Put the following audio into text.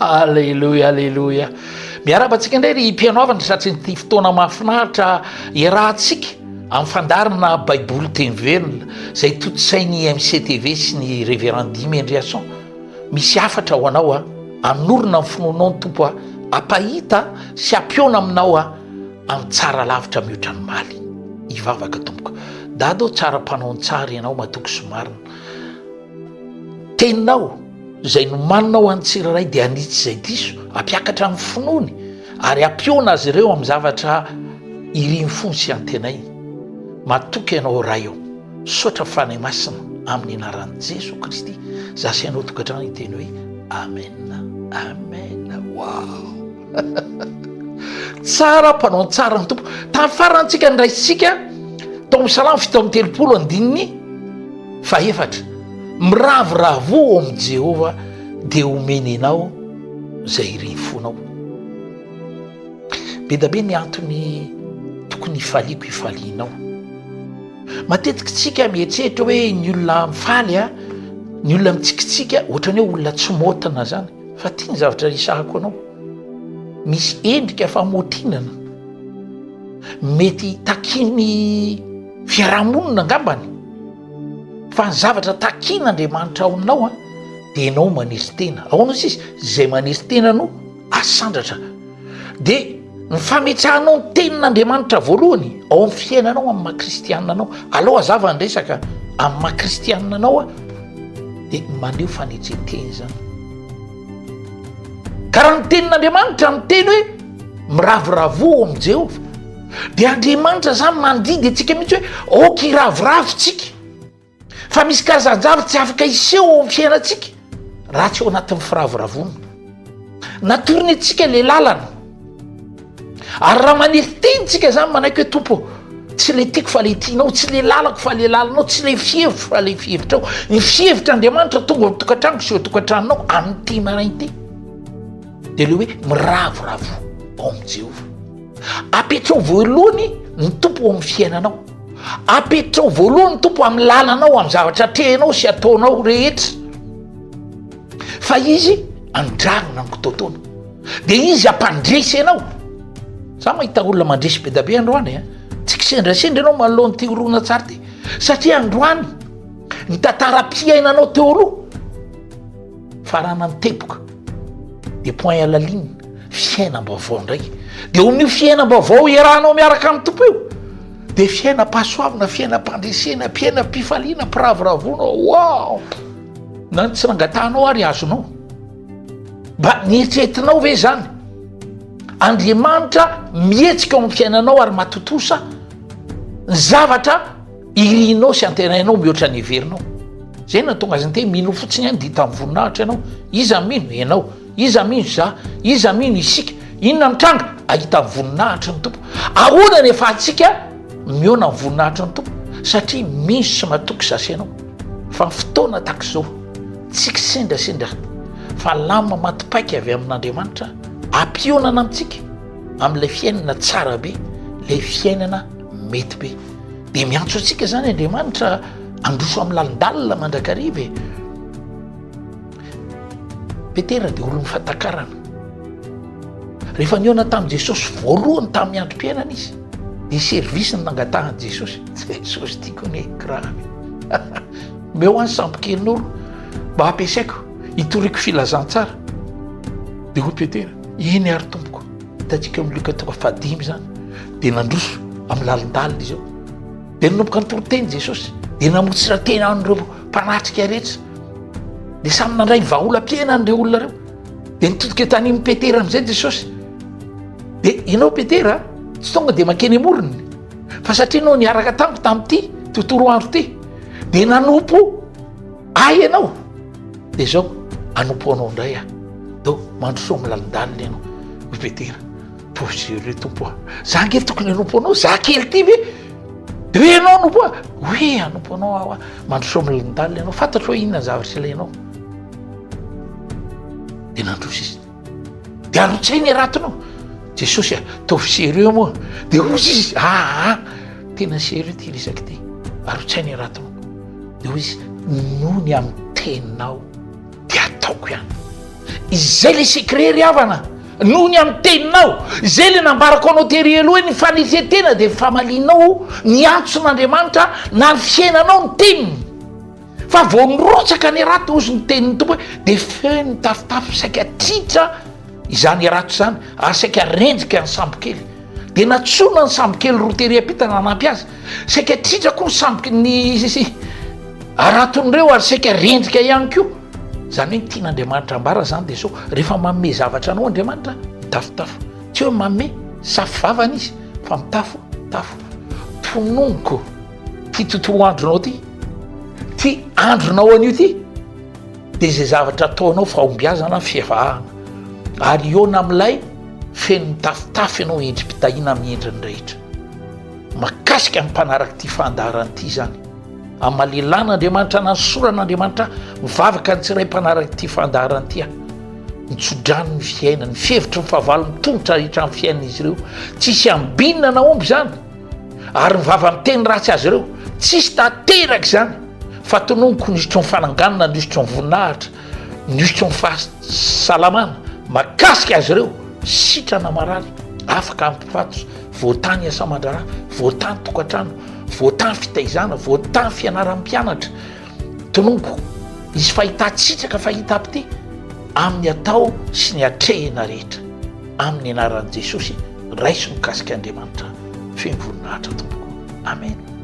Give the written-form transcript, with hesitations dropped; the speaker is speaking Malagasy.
alleloia alleloia miarabantsika indray ry mpianaovana satria nyty fotoana mahafinaritra irahantsika amin'ny fandarina baiboly teny verina zay totosainy MCTV sy ny révérend Dimy Andriason misy afatra ho anao anorona amin'ny finoanao ny tompo apahita sy ampiona aminao amin'ny tsara lavitra mihoatra ny maly ivavaka tompoko dado tsara mpanaontsara ianao matoky somarina teninao zay no maninao any tsiraray dia anitsy zay diso ampiakatra amin'ny finoany ary ampiona azy ireo amin'ny zavatra iriny fony sy antenay matoky ianao ray eo sotra fanay masina amin'ny anaran'i Jesosy Kristy zasy ianao tokantrano iteny hoe amen amen. Wow tsara mpanao tsara ny tompo tamin'ny farantsika ndraisitsika tao amin'ny salamo 7:4 miravoravo amin'ny Jehova dia omeny anao zay ireny fonao. Be da be ny antony tokony ifaliako ifalianao. Matetika tsika mieritreritra hoe ny olona mifaly ny olona mitsikitsika ohatrany hoe olona tsy motana zany fa tia ny zavatra isahako anao misy endrika famotinana mety takiny fiarahamonina angambany fa ny zavatra takin'Andriamanitra ao aminao dia ianao maniry tena ahoana sisy zay maniry tena no asandratra dia ny fametsahanao ny tenin'Andriamanitra voalohany ao amin'ny fiainanao amin'ny maha-kristianina anao aloha azava ny resaka amin'ny maha-kristianina anao dia maneho fanetseteny zany karaha ny tenin'Andriamanitra miteny hoe miravoravo amin'ny Jehova dia Andriamanitra zany mandidy antsika mihitsy hoe oka iravoravotsika fa misy karazan-javatra tsy afaka iseho amin'ny fiainantsika raha tsy ao anatin'ny firavoravona natorony antsika le lalana ary raha maniry tenytsika zany manaiky hoe tompo tsy le tiako fa le tianao tsy le lalako fa le lalanao tsy le fievitra fa le fievitrao ny fievitra Andriamanitra tonga tokantrano sy eo tokantranonao amin'ny ty marainy ty dia le hoe miravoravo ao amin'ny Jehova apetrao voalohany ny tompo ao amin'ny fiainanao apetrao voalohany ny tompo amin'ny lalanao amin'ny zavatra trenao sy ataonao rehetra fa izy andragona ny kototona dia izy ampandresy ianao za mahita olona mandresy be da be androany tsy kisendrasendra ianao manolohan'ny ty orona tsara ty satria androany ny tantara-piainanao teo aloha farana ny tepoka dia point à la ligne fiainam-baovao ndraiky dia omin'io fiainam-baovao iarahanao miaraka amin'ny tompo io dia fiainam-pahasoavana fiainam-pandresena fiainam-pifaliana mpiravoravoana wow na tsy nangatahanao ary azonao mba nieritreretinao ve zany Andriamanitra mihetsika ao amin'ny fiainanao ary matotosa ny zavatra irinao sy antenainao mihoatra ny heverinao zay natonga azy ny te mino fotsiny any dita amin'ny voninahitra ianao iza mino ianao iza mino za iza mino isika inona mitranga ahita amin'ny voninahitra ny tompo ahoana nefa atsika miona amin'ny voninahitra ny tompo satria misy sy matoky zasy ianao fa ny fotoana tak'izao tsy kisendrasendra fa lama matipaika avy amin'Andriamanitra ampionana amintsika amin'ilay fiainana tsara be lay fiainana mety be dia miantso antsika zany Andriamanitra androso amin'ny lalindalina mandrakariva Petera dia olo mifatakarana rehefa niona tamin'i Jesosy voalohany tamin'ny androm-piainana izy dia servisy ny nangatahany Jesosy Jesosy tiako ny gravy meo any sambokelin'olo mba ampiasaiko hitoriako filazantsara dia hoy Petera iny ary tompoko hitatsika amin'ny Luka 3:5 zany dia nandroso amin'ny lalindalina izy eo dia nanomboka nitoroteny Jesosy dia namotsira tena an'ireo mpanatrika rehetra dia samy nandray ny vaholam-piaina an'ireo olona reo dia nitodika tanimy Petera amin'izay Jesosy dia ianao Petera tsy tonga dia makeny amorony fa satria nao niaraka tamiko tamin'ity tontolo andro ty dia nanompo ay ianao dia zao anompo anao indray do mandroso amin'ny lalindalina ianao hoy Petera posere tompo za ngely tokony anompo anao za kely ty ve dia hoe ianao anompo hoe anompo anao mandroso amin'ny lalindalina ianao fantatro hoe inona zavatra ilainao dia nandroso izy dia arotsainy aratonao Jesosy taovy sérieux moa dia hoy izy tena sérieux ty resaky ty arotsainy aratonao dia hoy izy noho ny amin'ny teninao dia ataoko ihany izay le secret ry havana noho ny amin'ny teninao zay le nambarako anao tery aloha ny fanefetena dia famalinao ny antson'andriamanitra na ny fiainanao ny teniny fa vao nirotsaka ny rato ozy ny teniny tompo dia feo ny tafotafo saika tritra izany rato izany ary saika rendrika ny sambokely dia natsona ny sambokely roa tery apitana anampy azy saika tritra koa ny samboky ny araton'ireo ary saika rendrika ihany koa zany hoe ny tian'andriamanitra ambara zany dia so rehefa manome zavatra anao andriamanitra mitafotafo tsy hoe manome safivavana izy fa mitafotafo tononoko ty tontolo andronao ty ty andronao an'io ty dia zay zavatra ataonao fahombiazana fivahana ary eona amin'ilay feno mitafotafo ianao endrim-pitahina amin'ny endriny rehetra makasika ny mpanaraka ty fandaharan'ity zany amin'ny malelan'andriamanitra nasoran'andriamanitra mivavaka ny tsiray mpanaraka ty fandaharan'ity a nitsodrano ny fiainany fihevitry ny fahavalo mitongotra rehetra amin'ny fiainan'izy ireo tsisy ambinina na omby zany ary mivava miteny ratsy azy ireo tsisy tanteraka zany fa tononoko nisotro ny fananganana nisotro ny voninahitra nisotro ny fahasalamana makasika azy ireo sitrana marary afaka ampifatosa voatany asa mandrara voatany tokantrano voatany fitaizana voatany fianaram-pianatra tononoko izy fahitatsitsaka fahita apity amin'ny atao sy ny atrehina rehetra amin'ny anaran'i Jesosy raiso mikasika andriamanitra feno voninahitra tompoko amen.